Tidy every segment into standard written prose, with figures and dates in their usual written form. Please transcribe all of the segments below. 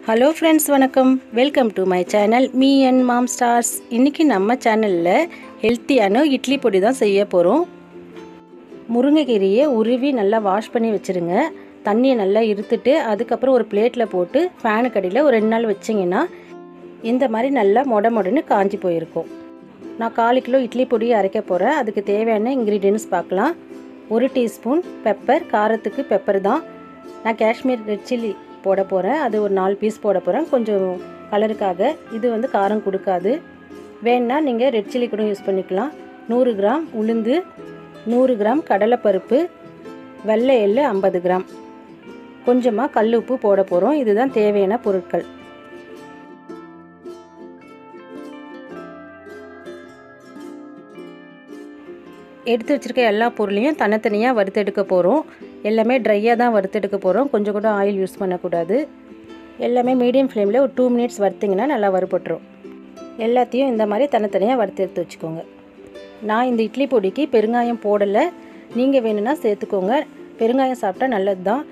Hello friends, வணக்கம். Welcome to my channel Me&Mom Stars. இன்னைக்கு நம்ம சேனல்ல ஹெல்த்தியான இட்லி பொடி தான் செய்ய போறோம். முருங்கைக்கீரையை உருவி நல்லா வாஷ் பண்ணி வச்சிருங்க. தண்ணியை நல்லா இருத்துட்டு அதுக்கு அப்புறம் ஒரு பிளேட்ல போட்டு ஃபேனுக்கு அடியில ஒரு 2 நாள் வெச்சீங்கனா இந்த மாதிரி நல்லா மொடமொடன்னு காஞ்சி போயிருக்கும். நான் 1/4 கிலோ இட்லி பொடி அரைக்க போறேன். அதுக்கு தேவையான ingredients பார்க்கலாம். 1 டீஸ்பூன் பெப்பர், காரத்துக்கு பெப்பர் தான். நான் காஷ்மீர் ரெட் சில்லி போட போறேன். அது ஒரு 4 பீஸ் போட போறேன். கொஞ்சம் கலருக்காக. இது வந்து காரம் கொடுக்காது. வேணா நீங்க ரெட் சில்லி கூட யூஸ் பண்ணிக்கலாம். 100 கிராம் உளுந்து, 100 கிராம் கடலைப்பருப்பு, வெள்ளை எள்ளு 50 கிராம். கொஞ்சமா கல் உப்பு போட போறோம். இதுதான் தேவையான பொருட்கள். எடுத்து வச்சிருக்க எல்லா பொருளையும் தனித்தனியா வறுத்து எடுக்க போறோம். எல்லாமே ட்ரையா தான் வறுத்து எடுக்க போறோம். கொஞ்சம் கூட ஆயில் யூஸ் பண்ண கூடாது. எல்லாமே மீடியம் ஃப்ளேம்ல ஒரு 2 மினிட்ஸ் வறுத்தீங்கன்னா நல்லா வறுபட்டுரும். எல்லாத்தையும் இந்த மாதிரி தனித்தனியா வறுத்து எடுத்து வச்சுக்கோங்க. நான் இந்த இட்லி பொடிக்கு பெருங்காயம் போடல. நீங்க வேணும்னா சேர்த்துக்கோங்க. பெருங்காயம் சாப்பிட்டா நல்லதுதான்.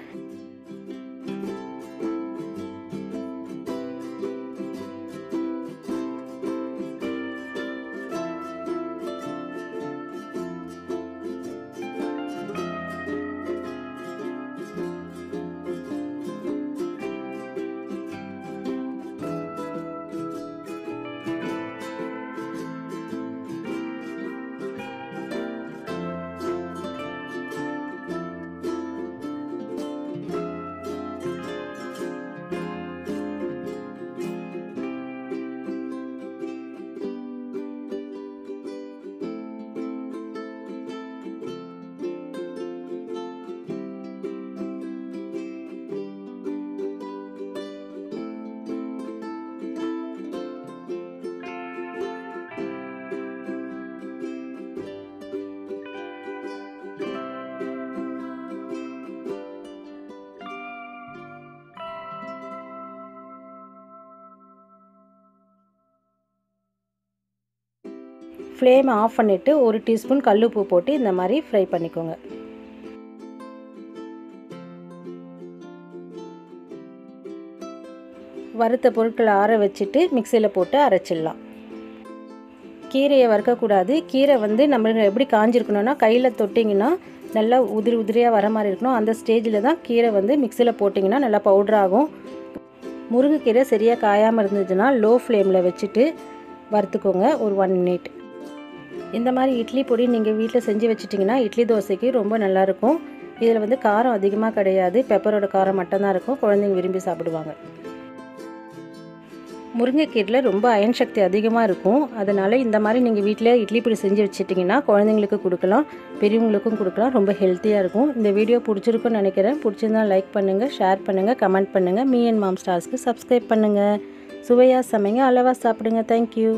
ஃப்ளேம் ஆஃப் பண்ணிட்டு 1 டீஸ்பூன் கல்லுப்பு போட்டு இந்த மாதிரி ஃப்ரை பண்ணிக்கோங்க. வறுத்த பொருட்களை ஆற வச்சுட்டு மிக்சியில் போட்டு அரைச்சிடலாம். கீரையை வறுக்கக்கூடாது. கீரை வந்து நம்ம எப்படி காஞ்சிருக்கணும்னா கையில் தொட்டிங்கன்னா நல்லா உதிரி உதிரியாக வர மாதிரி இருக்கணும். அந்த ஸ்டேஜில் தான் கீரை வந்து மிக்சியில் போட்டிங்கன்னா நல்லா பவுடர் ஆகும். முருங்கைக்கீரை சரியாக காயாமல் இருந்துச்சுன்னா லோ ஃப்ளேமில் வச்சுட்டு வறுத்துக்கோங்க ஒரு 1 மினிட். இந்த மாதிரி இட்லி பொடி நீங்கள் வீட்டில் செஞ்சு வச்சிட்டிங்கன்னா இட்லி தோசைக்கு ரொம்ப நல்லாயிருக்கும். இதில் வந்து காரம் அதிகமாக கிடையாது. பெப்பரோட காரம் மட்டும்தான் இருக்கும். குழந்தைங்க விரும்பி சாப்பிடுவாங்க. முருங்கைக்கீரையில் ரொம்ப அயன் சக்தி அதிகமாக இருக்கும். அதனால் இந்த மாதிரி நீங்கள் வீட்டில் இட்லி பொடி செஞ்சு வச்சிட்டிங்கன்னா குழந்தைங்களுக்கு கொடுக்கலாம், பெரியவங்களுக்கும் கொடுக்கலாம். ரொம்ப ஹெல்த்தியாக இருக்கும். இந்த வீடியோ பிடிச்சிருக்குன்னு நினைக்கிறேன். பிடிச்சிருந்தா லைக் பண்ணுங்கள், ஷேர் பண்ணுங்கள், கமெண்ட் பண்ணுங்கள். Me&Mom Starsக்கு சப்ஸ்கிரைப் பண்ணுங்கள். சுவையாக சமைங்க, அளவாக சாப்பிடுங்க. தேங்க்யூ.